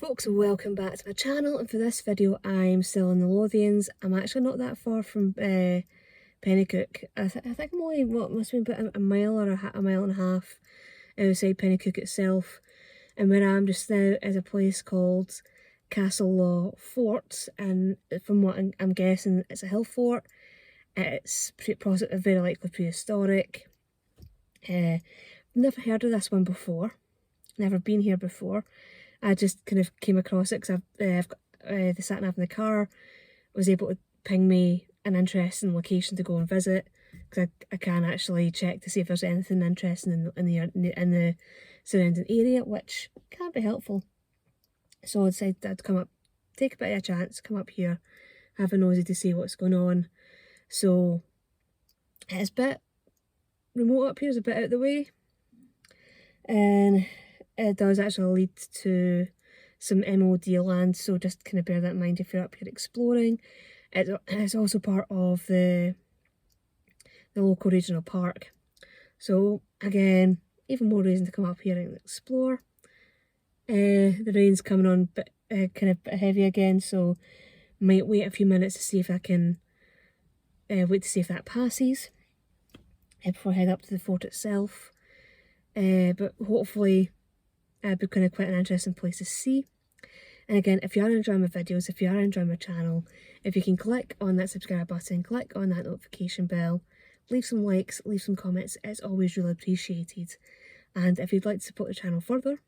Folks, welcome back to my channel, and for this video I'm still in the Lothians. I'm actually not that far from Pennycook. I think I'm only, must have been about a mile or a mile and a half outside Pennycook itself. And where I am just now is a place called Castlelaw Fort, and from what I'm guessing it's a hill fort. It's very likely prehistoric. Never heard of this one before, never been here before. I just kind of came across it because I've got the sat nav in the car was able to ping me an interesting location to go and visit, because I can actually check to see if there's anything interesting in the surrounding area, which can be helpful. So I decided I'd come up, take a bit of a chance, come up here, have a nosy to see what's going on. So it's a bit remote up here, it's a bit out of the way, and it does actually lead to some MOD land, so just kind of bear that in mind if you're up here exploring. It's also part of the local regional park. So again, even more reason to come up here and explore. The rain's coming on kind of bit heavy again, so might wait a few minutes to see if I can wait to see if that passes before I head up to the fort itself. But hopefully it'd be kind of quite an interesting place to see. And again, if you are enjoying my videos, if you are enjoying my channel, if you can click on that subscribe button, click on that notification bell, leave some likes, leave some comments, it's always really appreciated. And if you'd like to support the channel further,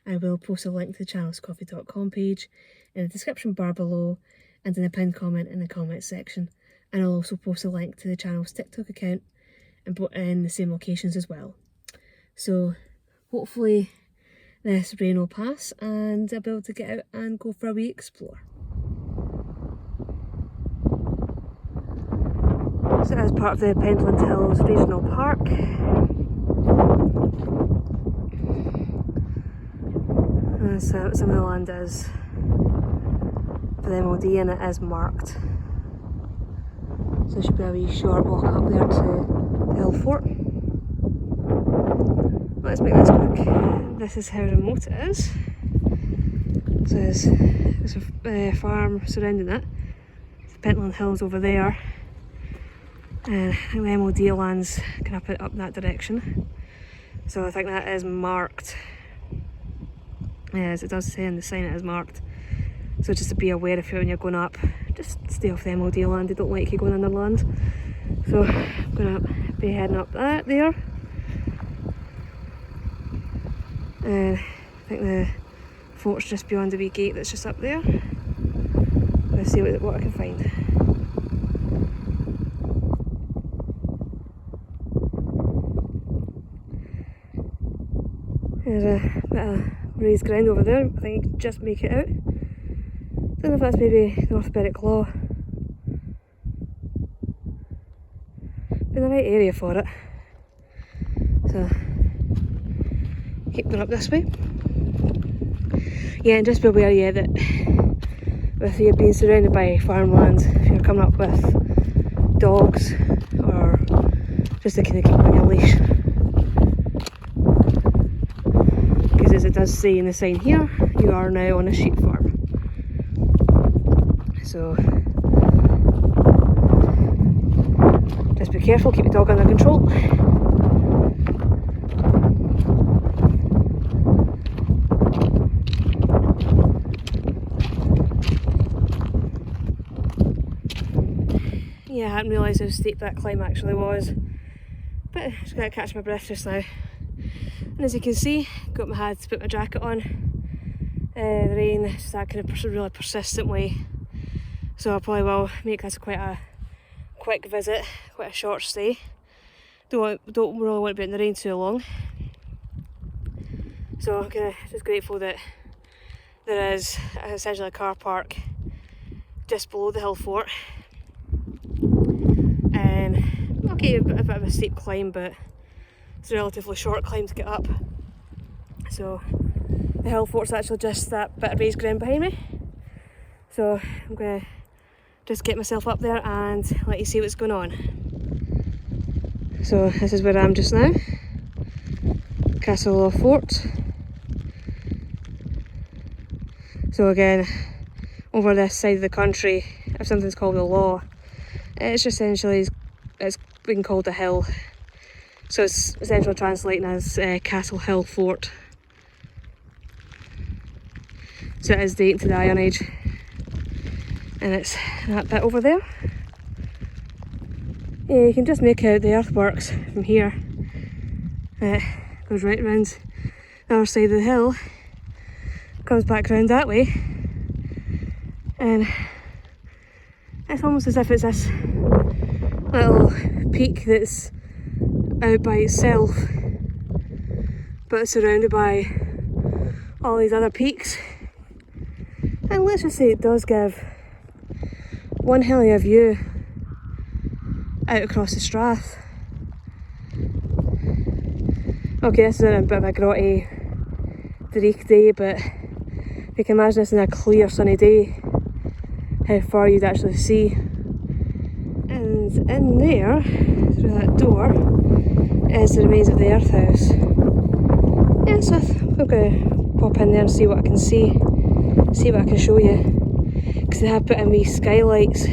I will post a link to the channelscoffee.com page in the description bar below and in a pinned comment in the comments section. And I'll also post a link to the channel's TikTok account in the same locations as well. So hopefully this rain will pass and I'll be able to get out and go for a wee explore. So as part of the Pentland Hills Regional Park, and so some of the land is for the MOD and it is marked. So there should be a wee short walk up there to the hill fort. Let's make this quick. This is how remote it is. So there's a farm surrounding it. The Pentland Hills over there. And I think the MOD land's kind of up in that direction. So I think that is marked. As it does say in the sign, it is marked. So just to be aware if when you're going up, just stay off the MOD land. They don't like you going under land. So I'm going to be heading up that there. I think the fort's just beyond the wee gate that's just up there. Let's see what I can find. There's a bit of raised ground over there. I think you can just make it out. Don't know if that's maybe North Berwick Law. Been the right area for it. So keep going up this way. Yeah, and just be aware, yeah, that with you being surrounded by farmland, if you're coming up with dogs or just to kind of keep on your leash, because as it does say in the sign here, you are now on a sheep farm. So just be careful, keep your dog under control. Yeah, I hadn't realised how steep that climb actually was, but I'm just going to catch my breath just now. And as you can see, got my hat to put my jacket on. The rain is just that kind of really persistent way, so I probably will make this quite a quick visit, quite a short stay. Don't really want to be in the rain too long. So I'm just grateful that there is essentially a car park just below the hill fort. Okay, a bit of a steep climb, but it's a relatively short climb to get up. So the hill fort's actually just that bit of raised ground behind me. So I'm going to just get myself up there and let you see what's going on. So this is where I am just now. Castlelaw Fort. So again, over this side of the country, if something's called a law, it's just essentially, it's being called a hill. So it's essentially translating as Castlelaw Fort. So it is dating to the Iron Age. And it's that bit over there. Yeah, you can just make out the earthworks from here. It goes right around the other side of the hill, comes back round that way, and it's almost as if it's this little peak that's out by itself, but it's surrounded by all these other peaks. And let's just say it does give one hell of a view out across the Strath. Okay, this is a bit of a grotty, dreich day, but you can imagine this in a clear sunny day, how far you'd actually see. And in there, through that door, is the remains of the earth house. Yeah, so I'm going to pop in there and see what I can see what I can show you. Because they have put in these skylights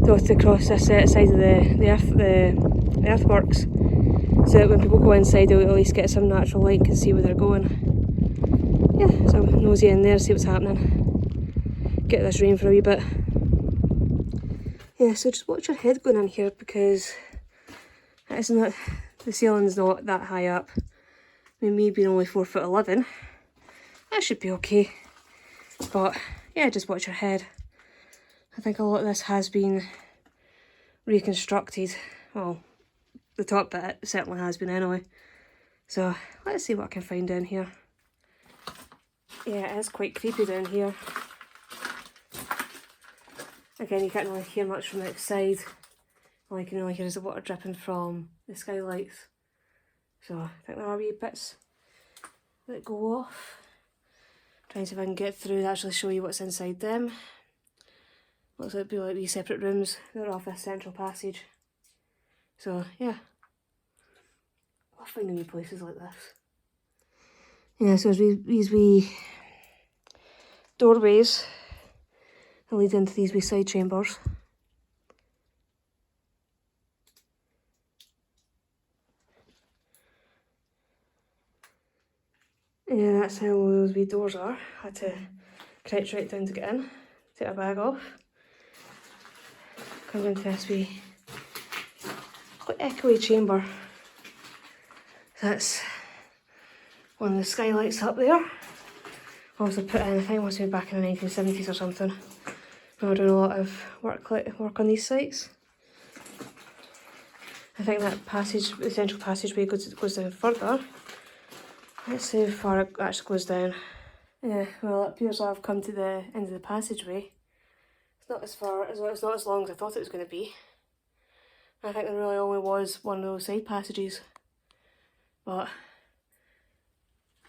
dotted across this side of the earthworks, so that when people go inside they'll at least get some natural light and can see where they're going. Yeah, so I'm nosy in there, see what's happening. Get this rain for a wee bit. Yeah, so just watch your head going in here, because it's not, the ceiling's not that high up. I mean, me being only 4'11", that should be okay. But yeah, just watch your head. I think a lot of this has been reconstructed. Well, the top bit certainly has been anyway. So let's see what I can find down here. Yeah, it is quite creepy down here. Again, you can't really hear much from outside. All you can really hear is the water dripping from the skylights. So I think there are wee bits that go off. Trying to see if I can get through and actually show you what's inside them. Looks like it'd be like these separate rooms that are off this central passage. So yeah, I love finding new places like this. Yeah, so there's these wee doorways that lead into these wee side chambers. Yeah, that's how those wee doors are. I had to crouch right down to get in, take my bag off. Come into this wee quite echoey chamber. That's one of the skylights up there. Also put in, I think it must have been back in the 1970s or something. We were doing a lot of work on these sites. I think that passage, the central passageway goes down further. Let's see how far it actually goes down. Yeah, well, it appears I've come to the end of the passageway. It's not as far, it's not as long as I thought it was going to be. I think there really only was one of those side passages. But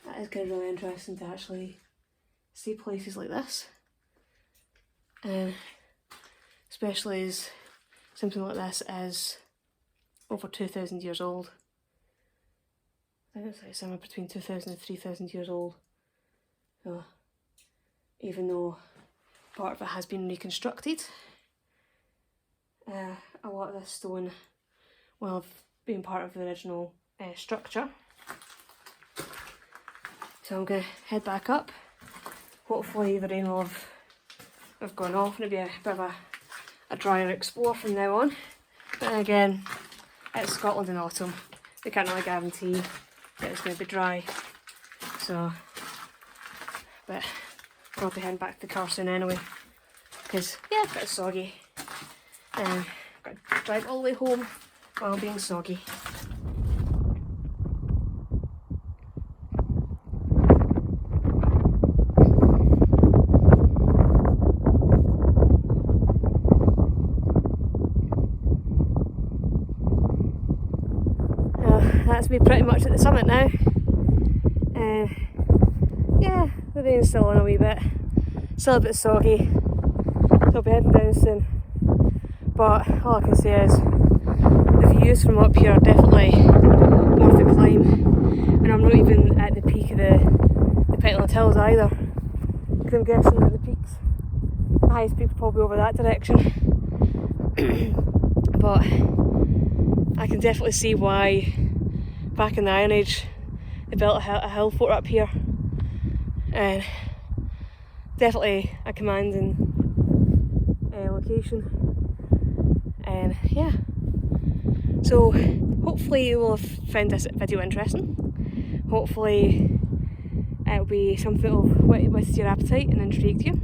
that is kind of really interesting to actually see places like this. Especially as something like this is over 2,000 years old. I think it's like somewhere between 2,000 and 3,000 years old. So, even though part of it has been reconstructed, a lot of this stone will have been part of the original structure. So I'm going to head back up. Hopefully the rain will have gone off and it'll be a bit of a drier explore from now on. But then again, it's Scotland in autumn. They can't really guarantee that it's going to be dry. So, but I'll be heading back to the car soon anyway. Because, yeah, it's a bit soggy. I've got to drive all the way home while being soggy. That's me pretty much at the summit now. Yeah, the rain's still on a wee bit. Still a bit soggy. So I'll be heading down soon. But all I can say is the views from up here are definitely worth the climb. And I'm not even at the peak of the Pentland Hills either. I'm guessing that the peaks, the highest peak will probably over that direction. But I can definitely see why back in the Iron Age they built a hill fort up here, and definitely a commanding location. And yeah, so hopefully you will have found this video interesting. Hopefully it'll be something that will whet your appetite and intrigue you,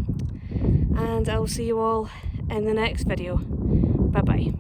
and I will see you all in the next video. Bye bye.